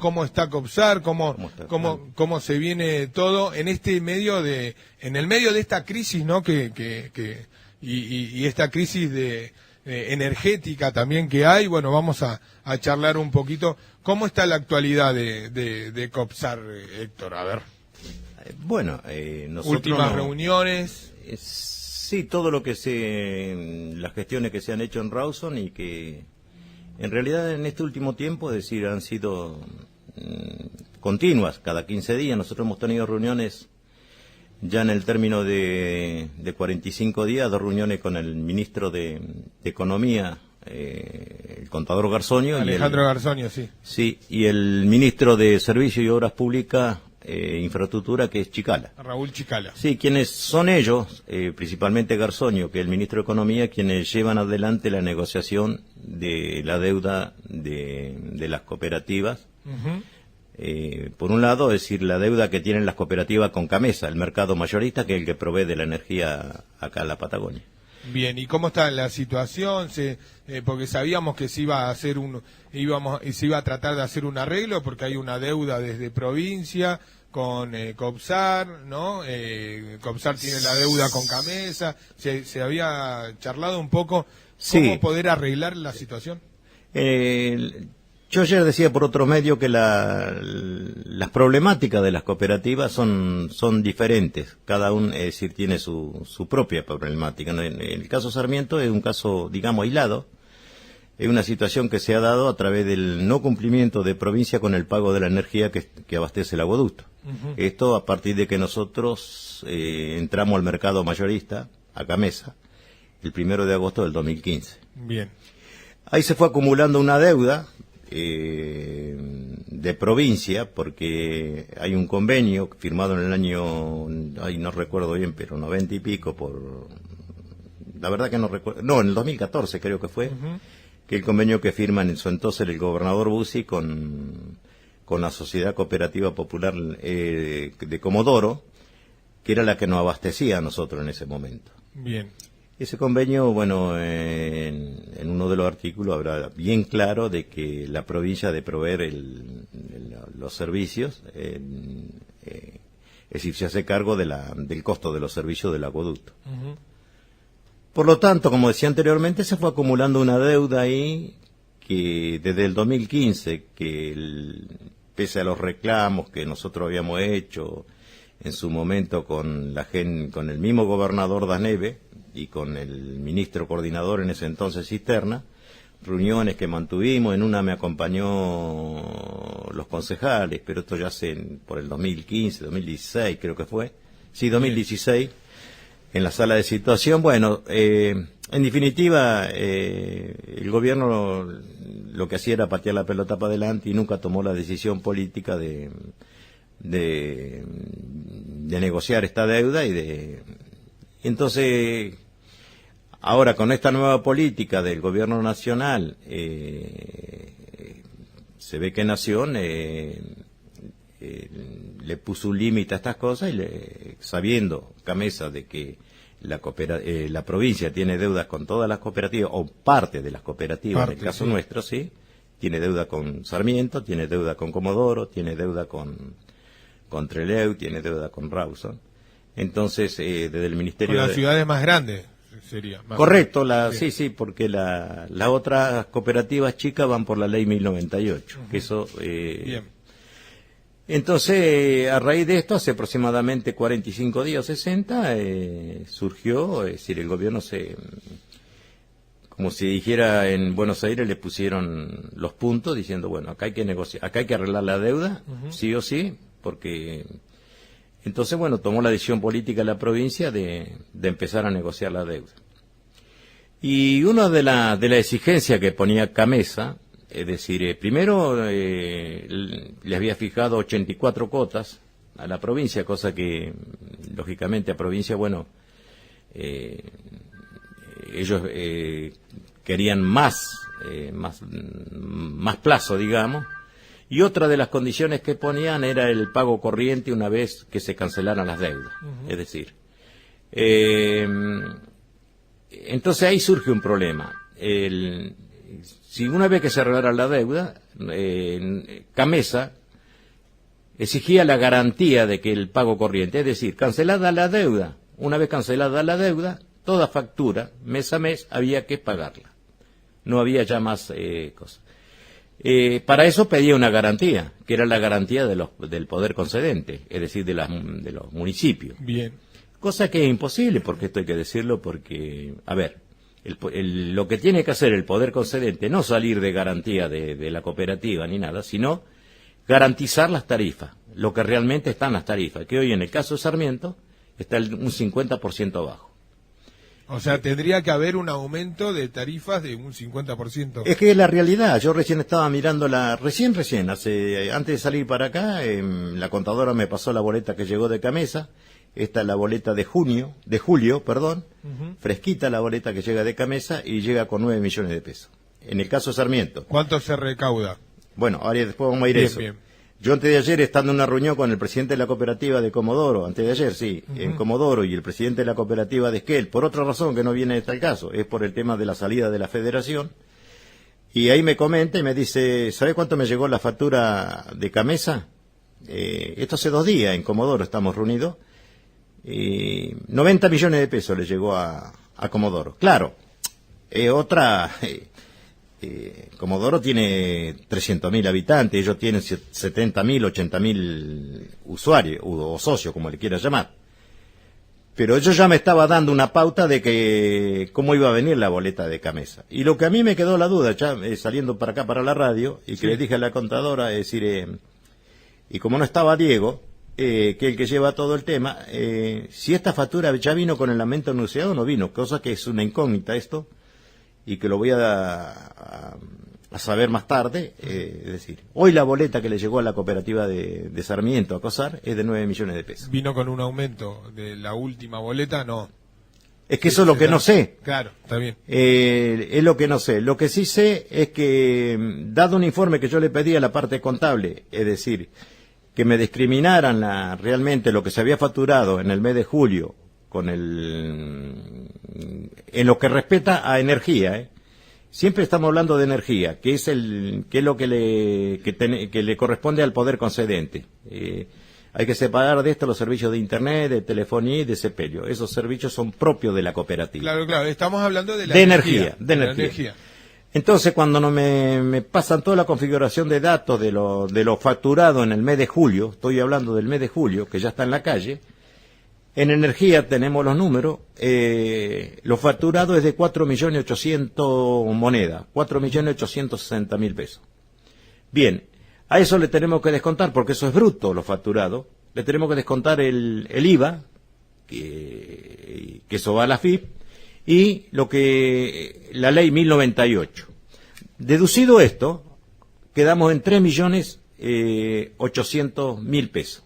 cómo está Copsar, ¿Cómo cómo se viene todo en este medio en el medio de esta crisis, ¿no? Y esta crisis energética también que hay. Bueno, vamos a charlar un poquito. ¿Cómo está la actualidad de Copsar, Héctor? A ver. Bueno, nosotros... Últimas reuniones. Sí, todo lo que las gestiones que se han hecho en Rawson y que en realidad en este último tiempo, es decir, han sido continuas, cada 15 días. Nosotros hemos tenido reuniones ya en el término de 45 días, 2 reuniones con el ministro de Economía, el contador Garzonio. Alejandro Garzonio, sí. Sí, y el ministro de Servicios y Obras Públicas, Infraestructura, que es Chicala. Raúl Chicala. Sí, quienes son ellos, principalmente Garzonio, que es el ministro de Economía, quienes llevan adelante la negociación de la deuda de las cooperativas. Por un lado, es decir, la deuda que tienen las cooperativas con Camesa, el mercado mayorista, que es el que provee de la energía acá en la Patagonia. Bien, ¿y cómo está la situación? Porque sabíamos que se iba a hacer se iba a tratar de hacer un arreglo, porque hay una deuda desde provincia con Copsar, ¿no? Copsar tiene la deuda con Camesa. Se había charlado un poco cómo poder arreglar la situación. Yo ayer decía por otro medio que las problemáticas de las cooperativas son diferentes. Cada uno, es decir, tiene su propia problemática. En el caso Sarmiento es un caso, digamos, aislado. Es una situación que se ha dado a través del no cumplimiento de provincia con el pago de la energía que abastece el aguaducto. Esto a partir de que nosotros entramos al mercado mayorista, a Camesa, el 1 de agosto del 2015. Bien. Ahí se fue acumulando una deuda de provincia, porque hay un convenio firmado en el año, no recuerdo bien, pero 90 y pico, la verdad que no recuerdo, no, en el 2014 creo que fue, que el convenio que firman en su entonces el gobernador Bussi con la Sociedad Cooperativa Popular de Comodoro, que era la que nos abastecía a nosotros en ese momento. Bien. Ese convenio, bueno, en uno de los artículos habrá bien claro de que la provincia ha de proveer los servicios, es decir, se hace cargo del costo de los servicios del acueducto. Por lo tanto, como decía anteriormente, se fue acumulando una deuda ahí que desde el 2015, pese a los reclamos que nosotros habíamos hecho en su momento con el mismo gobernador Daneve y con el ministro coordinador en ese entonces Cisterna, reuniones que mantuvimos, en una me acompañó los concejales, pero esto ya por el 2015, 2016 creo que fue, sí, 2016, en la sala de situación. Bueno, en definitiva, el gobierno lo que hacía era patear la pelota para adelante y nunca tomó la decisión política de negociar esta deuda entonces, ahora con esta nueva política del gobierno nacional, se ve que Nación le puso un límite a estas cosas y sabiendo Camesa de que la provincia tiene deudas con todas las cooperativas o parte de las cooperativas, en el caso nuestro, sí, tiene deuda con Sarmiento, tiene deuda con Comodoro, tiene deuda con Trelew, tiene deuda con Rawson. Entonces, desde el Ministerio... Con las ciudades más grandes sería. Correcto, sí, porque las otras cooperativas chicas van por la ley 1098, que eso... Bien. Entonces, a raíz de esto, hace aproximadamente 45 días o 60, surgió, es decir, el gobierno como si dijera en Buenos Aires, le pusieron los puntos diciendo, bueno, acá hay que negociar, acá hay que arreglar la deuda, sí o sí, porque... Entonces, bueno, tomó la decisión política de la provincia de empezar a negociar la deuda. Y una de la exigencia que ponía Camesa, es decir, primero le había fijado 84 cuotas a la provincia, cosa que, lógicamente, a provincia, bueno, ellos querían más plazo, digamos. Y otra de las condiciones que ponían era el pago corriente una vez que se cancelaran las deudas. Es decir, entonces ahí surge un problema. si una vez que se arreglara la deuda, Camesa exigía la garantía de que el pago corriente, es decir, cancelada la deuda, una vez cancelada la deuda, toda factura, mes a mes, había que pagarla. No había ya más cosas. Para eso pedía una garantía, que era la garantía del poder concedente, es decir, de los municipios. Bien. Cosa que es imposible, porque esto hay que decirlo, porque, a ver, lo que tiene que hacer el poder concedente, no salir de garantía de la cooperativa ni nada, sino garantizar las tarifas, lo que realmente están las tarifas, que hoy en el caso de Sarmiento está un 50% abajo. O sea, tendría que haber un aumento de tarifas de un 50%. Es que es la realidad. Yo recién estaba mirando antes de salir para acá, la contadora me pasó la boleta que llegó de Camesa. Esta es la boleta de julio, fresquita la boleta que llega de Camesa y llega con 9 millones de pesos. En el caso de Sarmiento. ¿Cuánto se recauda? Bueno, ahora después vamos a ir a eso. Bien. Yo antes de ayer, estando en una reunión con el presidente de la cooperativa de Comodoro, antes de ayer, sí, en Comodoro, y el presidente de la cooperativa de Esquel, por otra razón que no viene de tal caso, es por el tema de la salida de la federación, y ahí me comenta y me dice, ¿sabe cuánto me llegó la factura de Camesa? Esto hace 2 días, en Comodoro estamos reunidos, 90 millones de pesos le llegó a Comodoro. Claro, Comodoro tiene 300.000 habitantes, ellos tienen 70.000, 80.000 usuarios, o socios, como le quieras llamar. Pero ellos ya me estaba dando una pauta de que cómo iba a venir la boleta de Camesa. Y lo que a mí me quedó la duda, ya saliendo para acá, para la radio, y que le dije a la contadora, es decir, y como no estaba Diego, que es el que lleva todo el tema, si esta factura ya vino con el aumento anunciado o no vino, cosa que es una incógnita esto, y que lo voy a saber más tarde, es decir, hoy la boleta que le llegó a la cooperativa de Sarmiento a COSAR es de 9 millones de pesos. ¿Vino con un aumento de la última boleta? No. Es que eso es lo que no sé. Claro, está bien. Es lo que no sé. Lo que sí sé es que, dado un informe que yo le pedí a la parte contable, es decir, que me discriminaran realmente lo que se había facturado en el mes de julio, en lo que respecta a energía, siempre estamos hablando de energía, que es lo que le corresponde al poder concedente. Hay que separar de esto los servicios de internet, de telefonía y de sepelio. Esos servicios son propios de la cooperativa. Claro, estamos hablando de la energía. Entonces, cuando no me pasan toda la configuración de datos de lo facturado en el mes de julio, estoy hablando del mes de julio, que ya está en la calle. En energía tenemos los números, lo facturado es de 4.800.000 monedas, 4.860.000 pesos. Bien, a eso le tenemos que descontar, porque eso es bruto lo facturado, le tenemos que descontar el IVA, que eso va a la FIP, y la ley 1098. Deducido esto, quedamos en 3.800.000 pesos.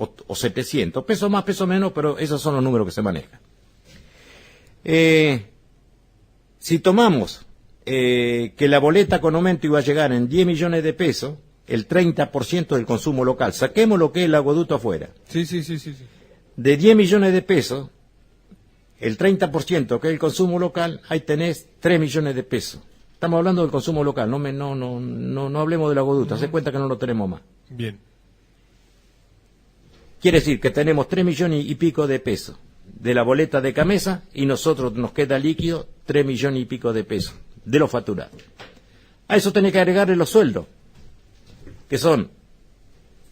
O 700, pesos más, pesos menos, pero esos son los números que se manejan. Si tomamos que la boleta con aumento iba a llegar en 10 millones de pesos, el 30% del consumo local, saquemos lo que es el aguaducto afuera. Sí. De 10 millones de pesos, el 30% que es el consumo local, ahí tenés 3 millones de pesos. Estamos hablando del consumo local, no hablemos del aguaducto, haz cuenta que no lo tenemos más. Bien. Quiere decir que tenemos 3 millones y pico de pesos de la boleta de Camesa y nosotros nos queda líquido 3 millones y pico de pesos de los facturados. A eso tenés que agregarle los sueldos, que son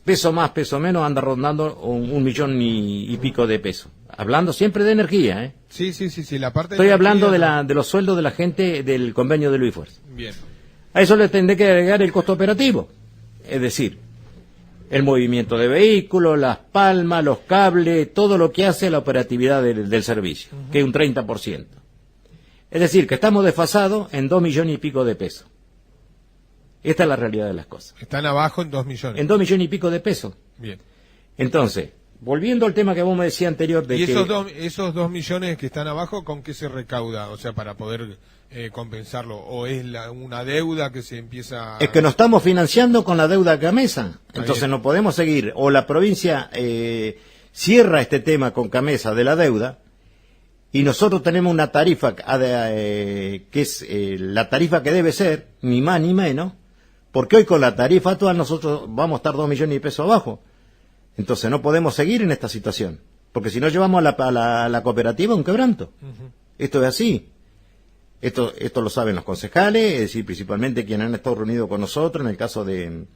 peso más, peso menos, anda rondando 1 millón y pico de pesos. Hablando siempre de energía, Sí, la parte Estoy hablando de los sueldos de la gente del convenio de Luis Fuerza. Bien. A eso le tendré que agregar el costo operativo, es decir, el movimiento de vehículos, las palmas, los cables, todo lo que hace la operatividad del servicio, que es un 30%. Es decir, que estamos desfasados en 2 millones y pico de pesos. Esta es la realidad de las cosas. Están abajo en 2 millones. En 2 millones y pico de pesos. Bien. Entonces, volviendo al tema que vos me decías anterior de ¿Y que... esos 2 millones que están abajo, con qué se recauda? O sea, para poder compensarlo. ¿O es una deuda que se empieza...? Es que nos estamos financiando con la deuda Camesa. Entonces no podemos seguir. O la provincia cierra este tema con Camesa de la deuda y nosotros tenemos una tarifa que es la tarifa que debe ser, ni más ni menos, porque hoy con la tarifa actual nosotros vamos a estar 2 millones de pesos abajo. Entonces no podemos seguir en esta situación, porque si no llevamos a la cooperativa a un quebranto. Esto es así. Esto lo saben los concejales, es decir, principalmente quienes han estado reunidos con nosotros, en el caso de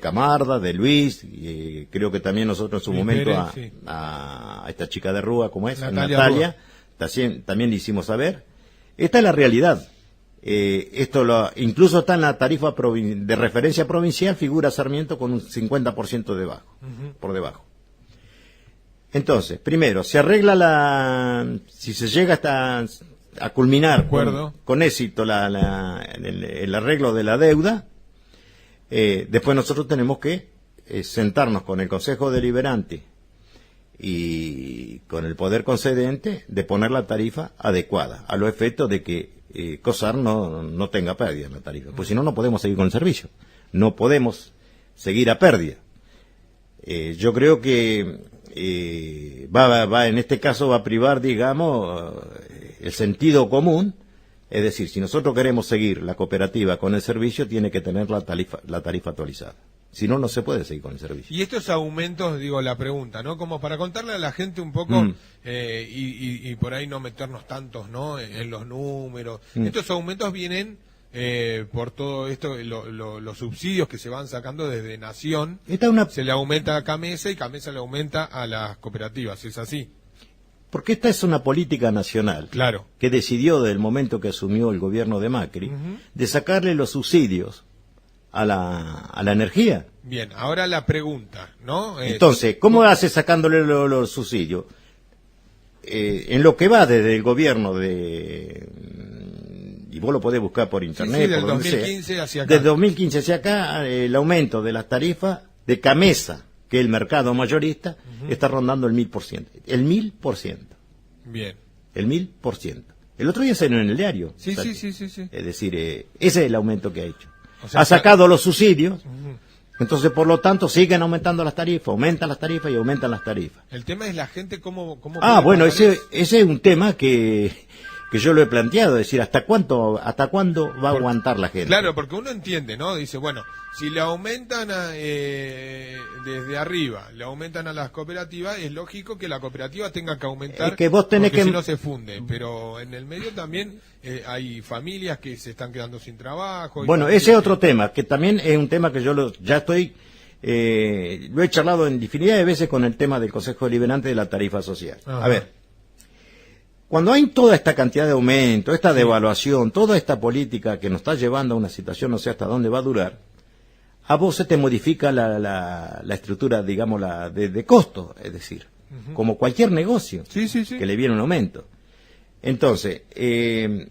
Camarda, de Luis, y creo que también nosotros en su momento Pérez, a esta chica de Rúa, como es, Natalia también le hicimos saber. Esta es la realidad. Incluso está en la tarifa de referencia provincial, figura Sarmiento con un 50% por debajo. Entonces, primero, se arregla si se llega a culminar con éxito el arreglo de la deuda. Después nosotros tenemos que sentarnos con el Consejo Deliberante y con el Poder Concedente de poner la tarifa adecuada, a los efectos de que COSAR no tenga pérdida en la tarifa, pues si no, no podemos seguir con el servicio, no podemos seguir a pérdida. Yo creo que en este caso va a privar, digamos, el sentido común. Es decir, si nosotros queremos seguir la cooperativa con el servicio, tiene que tener la tarifa actualizada. Si no, no se puede seguir con el servicio. Y estos aumentos, digo, la pregunta, ¿no? Como para contarle a la gente un poco y por ahí no meternos tantos, ¿no? En los números. Estos aumentos vienen por todo esto, los subsidios que se van sacando desde Nación. Se le aumenta a Camesa y Camesa le aumenta a las cooperativas, ¿es así? Porque esta es una política nacional, claro, que decidió desde el momento que asumió el gobierno de Macri, de sacarle los subsidios a la energía. Bien, ahora la pregunta, ¿no? Entonces, ¿cómo hace sacándole los subsidios? En lo que va desde el gobierno y vos lo podés buscar por internet, sí, del por 2015 hacia acá. Desde 2015 hacia acá, el aumento de las tarifas de Camesa, que es el mercado mayorista, está rondando el 1000%. El 1000%. Bien. El 1000%. El otro día salió en el diario. Sí. Es decir, ese es el aumento que ha hecho. O sea, ha sacado los subsidios, entonces por lo tanto siguen aumentando las tarifas, aumentan las tarifas y aumentan las tarifas. El tema es la gente cómo bueno, ese es un tema que yo lo he planteado, es decir, hasta cuándo va a aguantar la gente. Claro, porque uno entiende, ¿no? Dice, bueno, si le aumentan desde arriba, le aumentan a las cooperativas, es lógico que la cooperativa tenga que aumentar, que vos tenés porque si no se funde. Pero en el medio también hay familias que se están quedando sin trabajo. Bueno, ese es otro tema, que también es un tema que yo lo he charlado en infinidad de veces con el tema del Consejo Deliberante de la tarifa social. Ajá. A ver, cuando hay toda esta cantidad de aumento, esta devaluación, toda esta política que nos está llevando a una situación, no sé hasta dónde va a durar, a vos se te modifica la estructura, digamos, de costo, es decir, como cualquier negocio que le viene un aumento. Entonces, ¿qué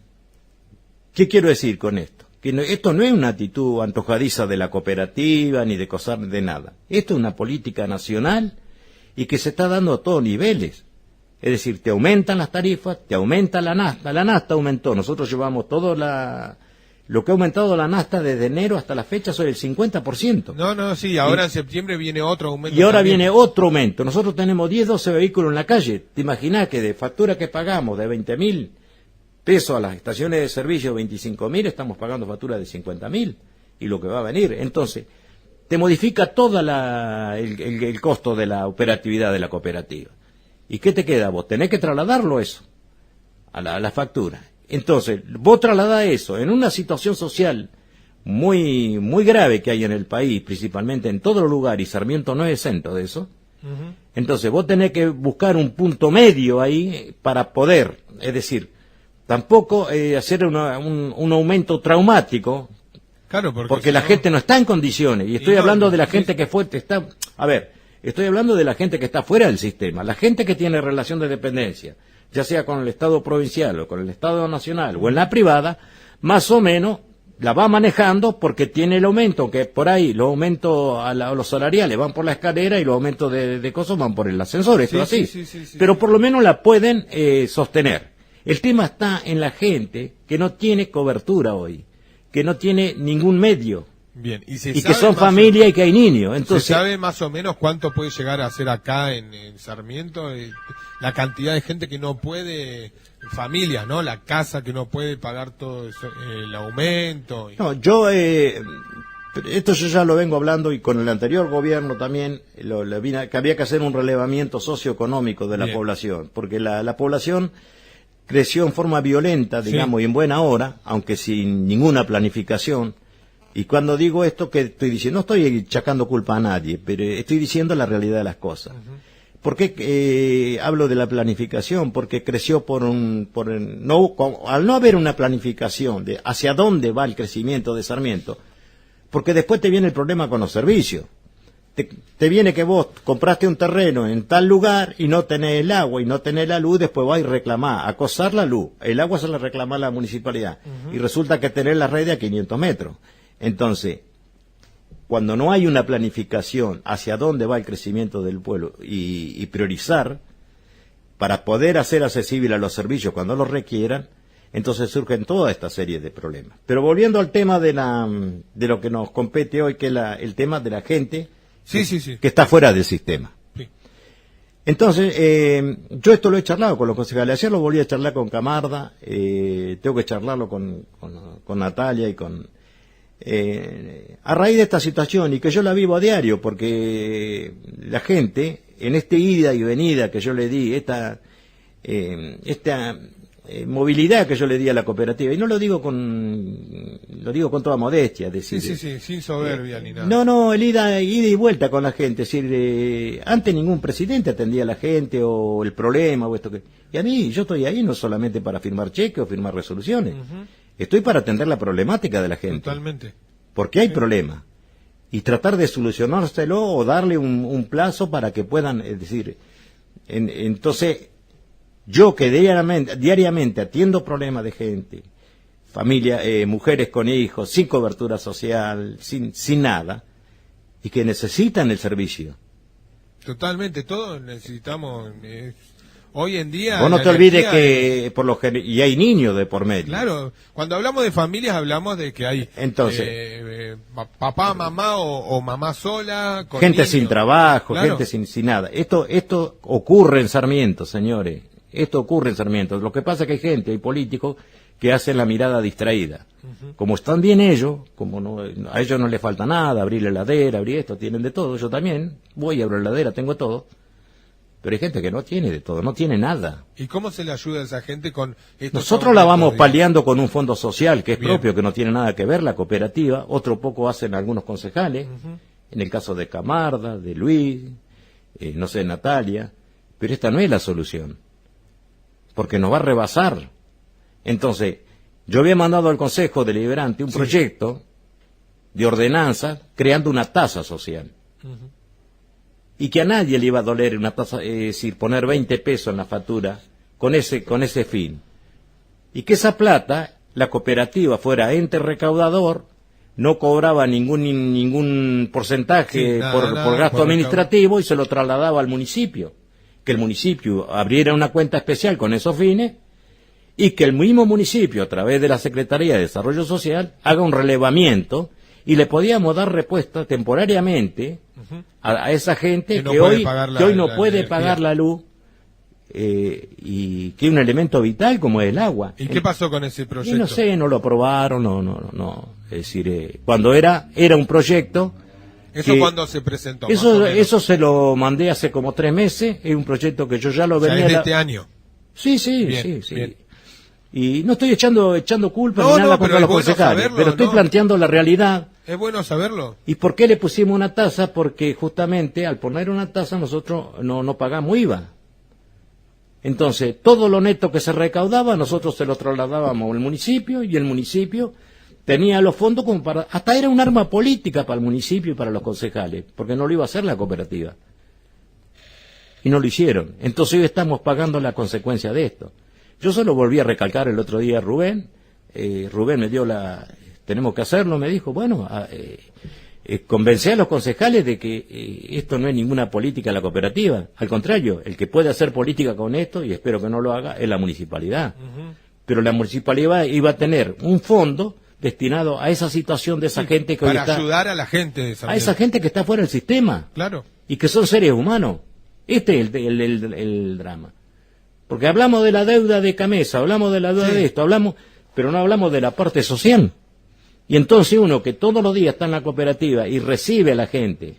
quiero decir con esto? Que esto no es una actitud antojadiza de la cooperativa ni de COSAR, de nada. Esto es una política nacional y que se está dando a todos niveles. Es decir, te aumentan las tarifas, te aumenta la nafta. La nafta aumentó. Nosotros llevamos todo lo que ha aumentado la nafta desde enero hasta la fecha sobre el 50%. Sí, ahora en septiembre viene otro aumento. Y ahora también viene otro aumento. Nosotros tenemos 10, 12 vehículos en la calle. ¿Te imaginas que de factura que pagamos de 20.000 pesos a las estaciones de servicio, 25.000, estamos pagando facturas de 50.000? Y lo que va a venir. Entonces, te modifica todo el costo de la operatividad de la cooperativa. ¿Y qué te queda vos? Tenés que trasladarlo eso a la factura. Entonces, vos trasladás eso en una situación social muy muy grave que hay en el país, principalmente en todos los lugares, y Sarmiento no es exento de eso. Entonces, vos tenés que buscar un punto medio ahí para poder, es decir, tampoco hacer un aumento traumático, claro, porque la gente no está en condiciones, y estoy hablando de la gente que está... A ver, estoy hablando de la gente que está fuera del sistema, la gente que tiene relación de dependencia, ya sea con el Estado provincial o con el Estado nacional o en la privada, más o menos la va manejando porque tiene el aumento, que por ahí los aumentos a los salariales van por la escalera y los aumentos de cosas van por el ascensor, esto así. Pero por lo menos la pueden sostener. El tema está en la gente que no tiene cobertura hoy, que no tiene ningún medio. Bien, y que son familia y que hay niños. Entonces, ¿se sabe más o menos cuánto puede llegar a ser acá en Sarmiento? La cantidad de gente que no puede, familias, ¿no? La casa que no puede pagar todo eso, el aumento. No, esto yo ya lo vengo hablando y con el anterior gobierno también, que había que hacer un relevamiento socioeconómico de la Bien. población, porque la población creció en forma violenta, digamos, Sí. y en buena hora, aunque sin ninguna planificación. Y cuando digo esto, que estoy diciendo, no estoy echacando culpa a nadie, pero estoy diciendo la realidad de las cosas. ¿Por qué hablo de la planificación? Porque creció al no haber una planificación de hacia dónde va el crecimiento de Sarmiento, porque después te viene el problema con los servicios. Te viene que vos compraste un terreno en tal lugar y no tenés el agua y no tenés la luz, después vas y reclamás, acosar la luz, el agua se la reclama a la municipalidad, y resulta que tenés la red de a 500 metros. Entonces, cuando no hay una planificación hacia dónde va el crecimiento del pueblo y priorizar para poder hacer accesible a los servicios cuando los requieran, entonces surgen toda esta serie de problemas. Pero volviendo al tema de lo que nos compete hoy, que es el tema de la gente Sí. que está fuera del sistema. Sí. Entonces, yo esto lo he charlado con los concejales. Ayer lo volví a charlar con Camarda, tengo que charlarlo con Natalia y con... a raíz de esta situación, y que yo la vivo a diario, porque la gente, en esta ida y venida que yo le di, esta movilidad que yo le di a la cooperativa, y no lo digo lo digo con toda modestia, es decir, Sí, sin soberbia ni nada. no, el ida y vuelta con la gente, es decir, antes ningún presidente atendía a la gente o el problema o esto que, y a mí, yo estoy ahí no solamente para firmar cheques o firmar resoluciones, estoy para atender la problemática de la gente. Totalmente. Porque hay problema. Y tratar de solucionárselo o darle un plazo para que puedan, es decir, entonces, yo que diariamente atiendo problemas de gente, familia, mujeres con hijos, sin cobertura social, sin nada, y que necesitan el servicio. Totalmente, todos necesitamos... hoy en día... Vos no te olvides que y hay niños de por medio. Claro, cuando hablamos de familias hablamos de que hay papá, mamá o mamá sola, con gente niños. sin trabajo, Claro. gente sin nada. Esto ocurre en Sarmiento, señores. Esto ocurre en Sarmiento. Lo que pasa es que hay gente, hay políticos que hacen la mirada distraída. Como están bien ellos, a ellos no les falta nada, abrir la heladera, abrir esto, tienen de todo. Yo también voy a abrir la heladera, tengo todo. Pero hay gente que no tiene de todo, no tiene nada. ¿Y cómo se le ayuda a esa gente con estos Nosotros la vamos aumentos, paliando con un fondo social que es Bien. propio, que no tiene nada que ver la cooperativa. Otro poco hacen algunos concejales, en el caso de Camarda, de Luis, no sé, Natalia. Pero esta no es la solución, porque nos va a rebasar. Entonces, yo había mandado al Consejo Deliberante un proyecto de ordenanza creando una tasa social. Y que a nadie le iba a doler una tasa, es decir, poner 20 pesos en la factura con ese fin. Y que esa plata, la cooperativa fuera ente recaudador, no cobraba ningún porcentaje por gasto administrativo y se lo trasladaba al municipio. Que el municipio abriera una cuenta especial con esos fines y que el mismo municipio, a través de la Secretaría de Desarrollo Social, haga un relevamiento y le podíamos dar respuesta temporariamente a esa gente que hoy no puede pagar la luz y que es un elemento vital como es el agua. ¿Y qué pasó con ese proyecto? Y no sé, no lo aprobaron, no. Es decir, cuando era un proyecto... ¿Eso cuándo se presentó? Eso se lo mandé hace como 3 meses, es un proyecto que yo ya lo venía... ¿Es de este año? Sí. Bien. Y no estoy echando culpa ni nada contra los concejales, pero estoy planteando la realidad. Es bueno saberlo. ¿Y por qué le pusimos una tasa? Porque justamente al poner una tasa nosotros no pagamos IVA. Entonces, todo lo neto que se recaudaba nosotros se lo trasladábamos al municipio y el municipio tenía los fondos como para... Hasta era un arma política para el municipio y para los concejales, porque no lo iba a hacer la cooperativa. Y no lo hicieron. Entonces hoy estamos pagando la consecuencia de esto. Yo solo volví a recalcar el otro día a Rubén. Rubén me dio tenemos que hacerlo, me dijo, bueno, convencer a los concejales de que esto no es ninguna política de la cooperativa. Al contrario, el que puede hacer política con esto, y espero que no lo haga, es la municipalidad. Pero la municipalidad iba a tener un fondo destinado a esa situación de esa gente que hoy para está, ayudar a la gente de a esa gente que está fuera del sistema. Claro. Y que son seres humanos. Este es el drama. Porque hablamos de la deuda de Camesa, hablamos de la deuda de esto, pero no hablamos de la parte social. Y entonces uno que todos los días está en la cooperativa y recibe a la gente,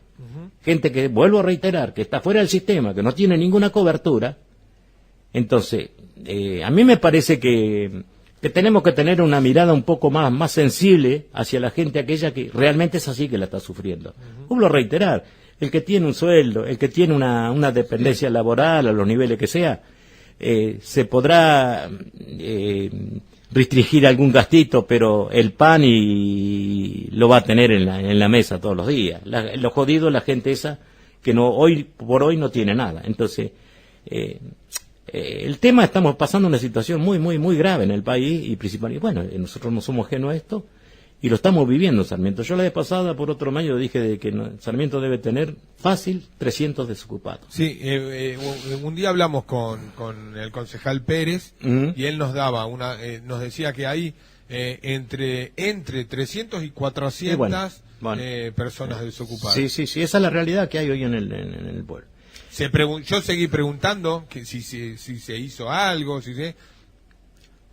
gente que, vuelvo a reiterar, que está fuera del sistema, que no tiene ninguna cobertura, entonces, a mí me parece que tenemos que tener una mirada un poco más sensible hacia la gente aquella que realmente es así que la está sufriendo. Vuelvo a reiterar, el que tiene un sueldo, el que tiene una dependencia laboral a los niveles que sea, se podrá restringir algún gastito, pero el pan lo va a tener en la mesa todos los días. Lo jodido es la gente esa que hoy por hoy no tiene nada. Entonces, el tema, estamos pasando una situación muy grave en el país y principalmente, bueno, nosotros no somos ajenos a esto y lo estamos viviendo, Sarmiento. Yo la vez pasada, por otro medio, dije de que Sarmiento debe tener fácil 300 desocupados. Sí, un día hablamos con el concejal Pérez y él nos daba nos decía que hay entre 300 y 400 personas desocupadas. Sí, esa es la realidad que hay hoy en el pueblo. Yo seguí preguntando que si se hizo algo,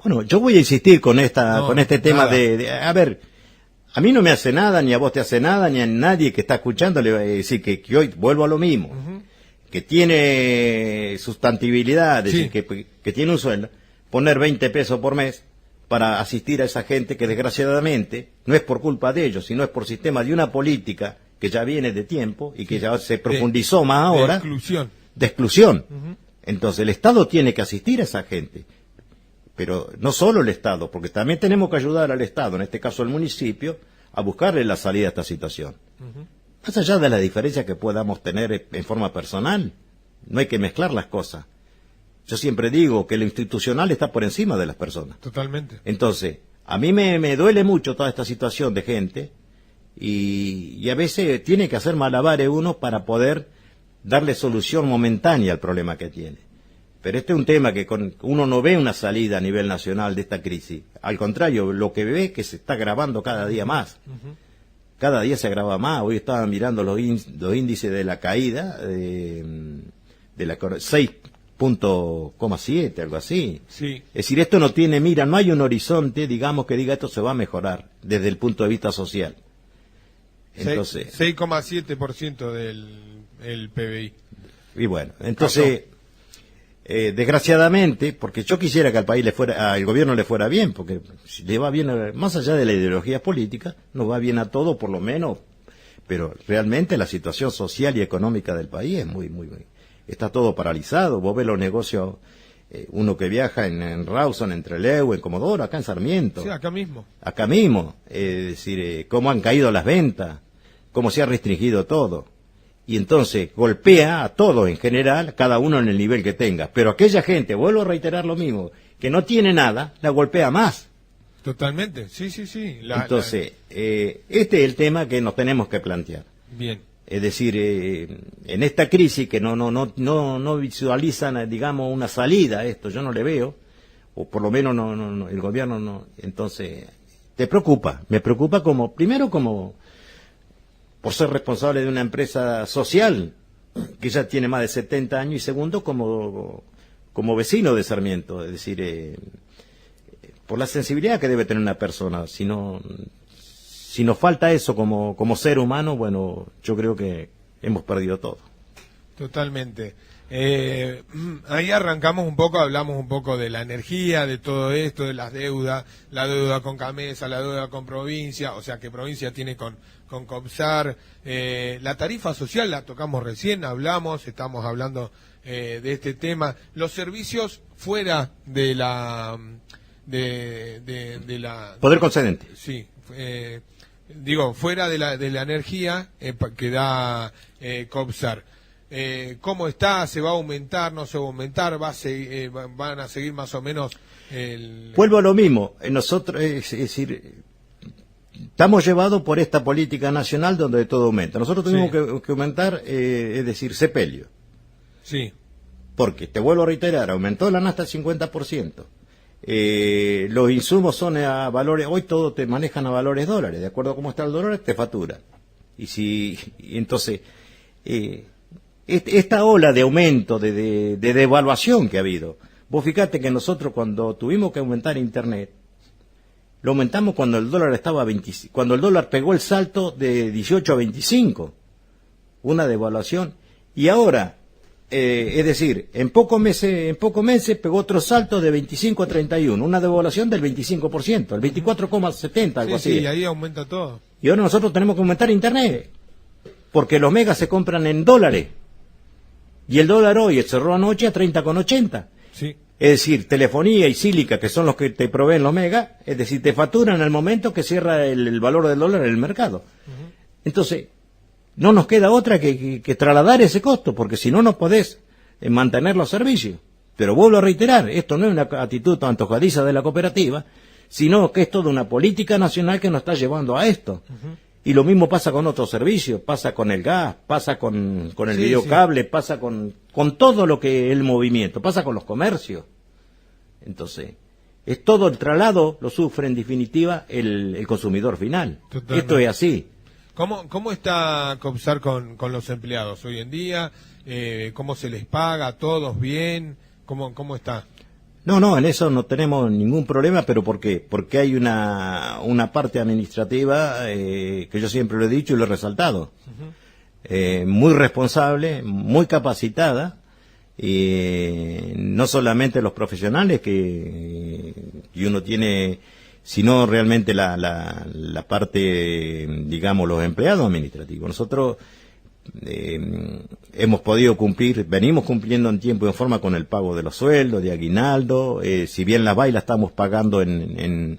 Bueno, yo voy a insistir con este tema a ver, a mí no me hace nada, ni a vos te hace nada, ni a nadie que está escuchando le va a decir que hoy vuelvo a lo mismo, que tiene sustantibilidad, decir, que tiene un sueldo, poner 20 pesos por mes para asistir a esa gente que desgraciadamente no es por culpa de ellos, sino es por sistema de una política que ya viene de tiempo y que ya se profundizó más ahora. De exclusión. Entonces el Estado tiene que asistir a esa gente. Pero no solo el Estado, porque también tenemos que ayudar al Estado, en este caso el municipio, a buscarle la salida a esta situación. Más allá de las diferencias que podamos tener en forma personal, no hay que mezclar las cosas. Yo siempre digo que lo institucional está por encima de las personas. Totalmente. Entonces, a mí me duele mucho toda esta situación de gente y a veces tiene que hacer malabares uno para poder darle solución momentánea al problema que tiene. Pero este es un tema que uno no ve una salida a nivel nacional de esta crisis. Al contrario, lo que ve es que se está agravando cada día más. Cada día se agrava más. Hoy estaban mirando los índices de la caída de la 6.7, algo así. Sí. Es decir, esto no tiene mira, no hay un horizonte, digamos, que diga esto se va a mejorar desde el punto de vista social. Entonces, 6,7% del PBI. Y bueno, entonces, desgraciadamente, porque yo quisiera que al país al gobierno le fuera bien, porque si le va bien, más allá de la ideología política, nos va bien a todo, por lo menos, pero realmente la situación social y económica del país es muy, está todo paralizado. Vos ves los negocios, uno que viaja en Rawson, en Trelew, en Comodoro, acá en Sarmiento. Sí, acá mismo. Acá mismo, es decir, cómo han caído las ventas, cómo se ha restringido todo. Y entonces golpea a todos en general, cada uno en el nivel que tenga. Pero aquella gente, vuelvo a reiterar lo mismo, que no tiene nada, la golpea más. Totalmente, sí. Entonces, este es el tema que nos tenemos que plantear. Bien. Es decir, en esta crisis que no visualizan, digamos, una salida a esto, yo no le veo, o por lo menos no, el gobierno no. Entonces, me preocupa primero como por ser responsable de una empresa social que ya tiene más de 70 años y segundo como vecino de Sarmiento, es decir, por la sensibilidad que debe tener una persona. Si nos falta eso como ser humano, bueno, yo creo que hemos perdido todo. Totalmente. Ahí arrancamos un poco, hablamos un poco de la energía, de todo esto, de las deudas, la deuda con Camesa, la deuda con provincia, o sea que provincia tiene con COPSAR, la tarifa social la tocamos recién, estamos hablando de este tema, los servicios fuera de la poder concedente. Sí, fuera de la energía que da COPSAR. ¿Cómo está? ¿Se va a aumentar? ¿No se va a aumentar? ¿Van a seguir más o menos Vuelvo a lo mismo. Nosotros, es decir, estamos llevados por esta política nacional donde todo aumenta. Nosotros tuvimos que aumentar, es decir, sepelio. Sí. Porque, te vuelvo a reiterar, aumentó la nafta al 50%. los insumos son a valores, hoy todo te manejan a valores dólares, de acuerdo a cómo está el dólar te factura. Y entonces, esta ola de aumento, de devaluación que ha habido, vos fíjate que nosotros cuando tuvimos que aumentar Internet, lo aumentamos cuando el dólar estaba a 25, cuando el dólar pegó el salto de 18 a 25, una devaluación, y ahora, es decir, en pocos meses pegó otro salto de 25 a 31, una devaluación del 25%, el 24,70, algo así. Sí, y ahí aumenta todo. Y ahora nosotros tenemos que aumentar Internet, porque los megas se compran en dólares, y el dólar hoy cerró anoche a 30,80. Sí. Es decir, telefonía y sílica, que son los que te proveen los megas, es decir, te facturan al momento que cierra el valor del dólar en el mercado. Entonces, no nos queda otra que trasladar ese costo, porque si no, no podés mantener los servicios. Pero vuelvo a reiterar, esto no es una actitud tan antojadiza de la cooperativa, sino que es toda una política nacional que nos está llevando a esto. Y lo mismo pasa con otros servicios, pasa con el gas, pasa con el videocable, pasa con todo lo que es el movimiento, pasa con los comercios. Entonces, es todo el traslado, lo sufre en definitiva el consumidor final. Totalmente. Esto es así. ¿Cómo está Copsar con los empleados hoy en día? ¿Cómo se les paga? ¿Todos bien? ¿Cómo está? No, en eso no tenemos ningún problema, pero ¿por qué? Porque hay una parte administrativa que yo siempre lo he dicho y lo he resaltado. Muy responsable, muy capacitada, no solamente los profesionales que uno tiene, sino realmente la parte, digamos, los empleados administrativos. Nosotros hemos podido venimos cumpliendo en tiempo y en forma con el pago de los sueldos, de aguinaldo, si bien la bailas estamos pagando en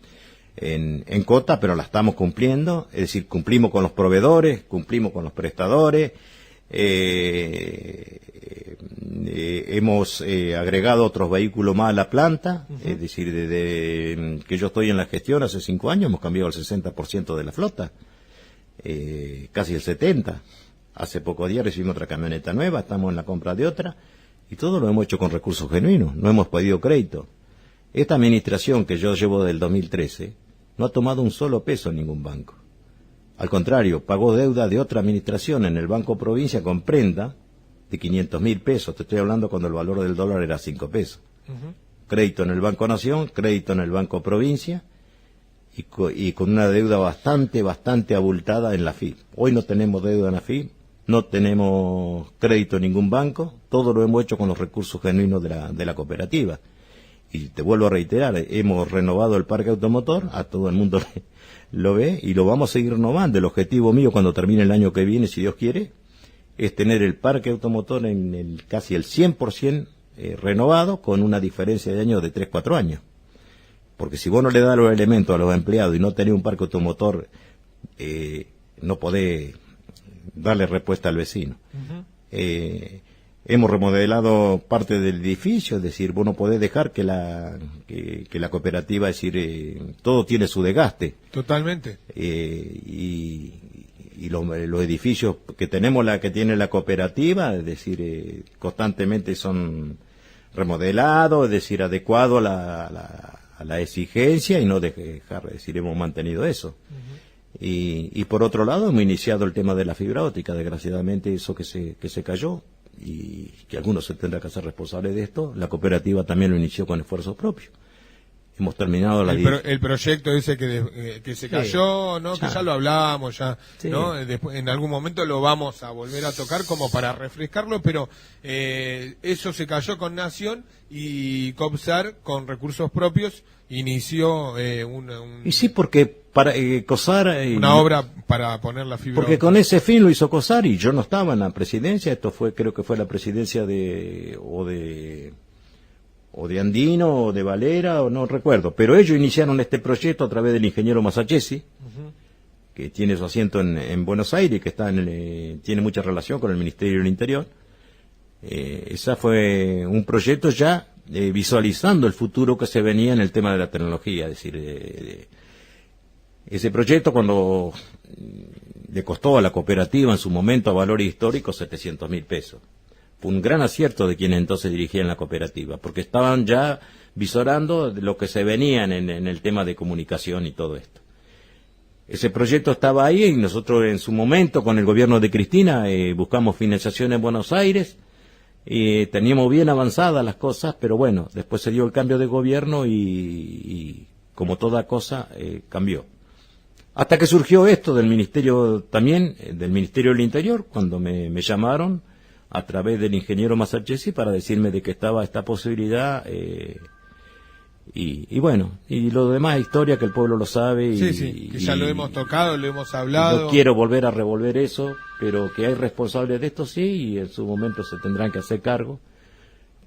cuota, pero la estamos cumpliendo, es decir, cumplimos con los proveedores, cumplimos con los prestadores, hemos agregado otros vehículos más a la planta, es decir, desde que yo estoy en la gestión hace 5 años hemos cambiado el 60% de la flota, casi el 70%. Hace pocos días recibimos otra camioneta nueva, estamos en la compra de otra, y todo lo hemos hecho con recursos genuinos, no hemos pedido crédito. Esta administración que yo llevo del 2013 no ha tomado un solo peso en ningún banco. Al contrario, pagó deuda de otra administración en el Banco Provincia con prenda de 500.000 pesos, te estoy hablando cuando el valor del dólar era 5 pesos. Crédito en el Banco Nación, crédito en el Banco Provincia, y con una deuda bastante abultada en la FIP. Hoy no tenemos deuda en la FIP, no tenemos crédito en ningún banco, todo lo hemos hecho con los recursos genuinos de la cooperativa. Y te vuelvo a reiterar, hemos renovado el parque automotor, a todo el mundo lo ve, y lo vamos a seguir renovando. El objetivo mío cuando termine el año que viene, si Dios quiere, es tener el parque automotor en casi el 100% renovado, con una diferencia de años de 3-4 años. Porque si vos no le das los elementos a los empleados y no tenés un parque automotor, no podés darle respuesta al vecino. Hemos remodelado parte del edificio, es decir, vos no podés dejar que la cooperativa, es decir, todo tiene su desgaste. Totalmente. Y los edificios que tenemos, que tiene la cooperativa, es decir, constantemente son remodelados, es decir, adecuados a la exigencia y no dejar, es decir, hemos mantenido eso. Y por otro lado hemos iniciado el tema de la fibra óptica, desgraciadamente eso que se cayó y que algunos se tendrán que hacer responsables de esto, la cooperativa también lo inició con esfuerzos propios. Hemos terminado el proyecto ese que se cayó, ¿no? Que ya lo hablábamos, ¿no? Después, en algún momento lo vamos a volver a tocar como para refrescarlo, pero eso se cayó con Nación y Copsar con recursos propios inició y sí, porque para COSAR una obra para poner la fibra porque óptica. con ese fin lo hizo COSAR y yo no estaba en la presidencia, creo que fue la presidencia de Andino o de Valera, o no recuerdo, pero ellos iniciaron este proyecto a través del ingeniero Masachesi, que tiene su asiento en Buenos Aires y que tiene mucha relación con el Ministerio del Interior. Esa fue un proyecto ya visualizando el futuro que se venía en el tema de la tecnología, es decir, ese proyecto cuando le costó a la cooperativa en su momento a valores históricos 700.000 pesos. Fue un gran acierto de quienes entonces dirigían la cooperativa, porque estaban ya visorando lo que se venía en el tema de comunicación y todo esto. Ese proyecto estaba ahí y nosotros en su momento con el gobierno de Cristina buscamos financiación en Buenos Aires, teníamos bien avanzadas las cosas, pero bueno, después se dio el cambio de gobierno y como toda cosa cambió. Hasta que surgió esto del Ministerio también, del Ministerio del Interior, cuando me llamaron a través del ingeniero Masachesi para decirme de que estaba esta posibilidad, y bueno, y lo demás es historia que el pueblo lo sabe. Sí, que ya lo hemos tocado, lo hemos hablado. No quiero volver a revolver eso, pero que hay responsables de esto sí, y en su momento se tendrán que hacer cargo,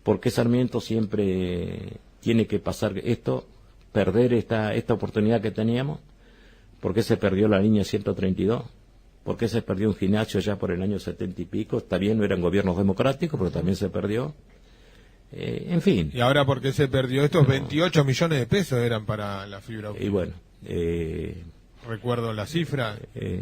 porque Sarmiento siempre tiene que pasar esto, perder esta oportunidad que teníamos, porque se perdió la línea 132. ¿Por qué se perdió un gimnasio ya por el año 70 y pico? Está bien, no eran gobiernos democráticos, pero también se perdió. En fin. ¿Y ahora por qué se perdió? Estos 28 millones de pesos eran para la fibra óptica. Y bueno. Recuerdo la cifra.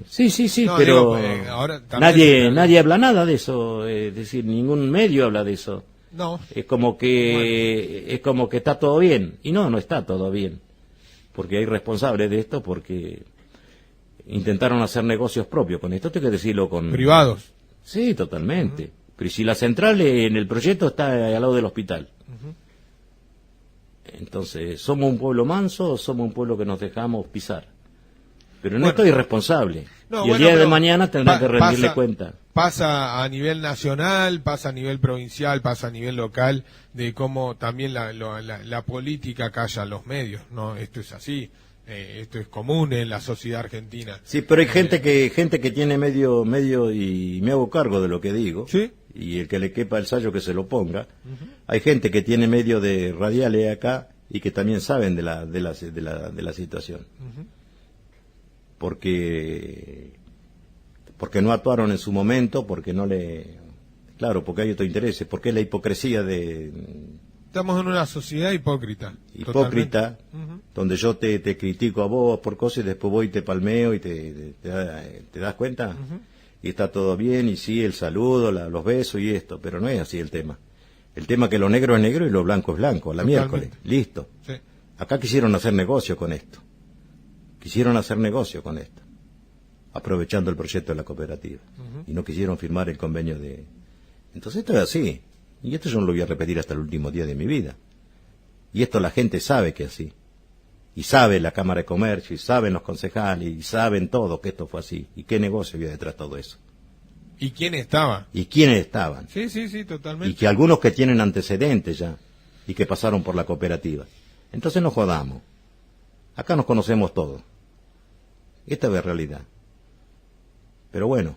Sí, no, pero digo, ahora nadie habla nada de eso. Es decir, ningún medio habla de eso. No. Es como que está todo bien. Y no está todo bien. Porque hay responsables de esto, porque intentaron hacer negocios propios con esto, tengo que decirlo con... Privados. Sí, totalmente. Pero si la central en el proyecto está al lado del hospital. Entonces, ¿somos un pueblo manso o somos un pueblo que nos dejamos pisar? Pero no estoy irresponsable. Y el día de mañana tendrán que rendirle cuenta. Pasa a nivel nacional, pasa a nivel provincial, pasa a nivel local, de cómo también la política calla a los medios, ¿no? Esto es así. Esto es común en la sociedad argentina. Sí, pero hay gente que tiene medio y me hago cargo de lo que digo. ¿Sí? Y el que le quepa el sayo que se lo ponga. Hay gente que tiene medio de radiales acá y que también saben de la situación. Porque no actuaron en su momento, porque porque hay otro interés, porque es la hipocresía de... Estamos en una sociedad hipócrita. Donde yo te critico a vos por cosas y después voy y te palmeo y te das cuenta. Y está todo bien, y sí, el saludo, los besos y esto, pero no es así el tema. El tema es que lo negro es negro y lo blanco es blanco, la miércoles, listo. Sí. Acá quisieron hacer negocio con esto. Aprovechando el proyecto de la cooperativa. Y no quisieron firmar el convenio de... Entonces esto es así. Y esto yo no lo voy a repetir hasta el último día de mi vida. Y esto la gente sabe que es así. Y sabe la Cámara de Comercio, y saben los concejales, y saben todo que esto fue así. ¿Y qué negocio había detrás de todo eso? ¿Y quién estaba? ¿Y quiénes estaban? Sí, totalmente. Y que algunos que tienen antecedentes ya, y que pasaron por la cooperativa. Entonces no jodamos. Acá nos conocemos todos. Esta es la realidad. Pero bueno,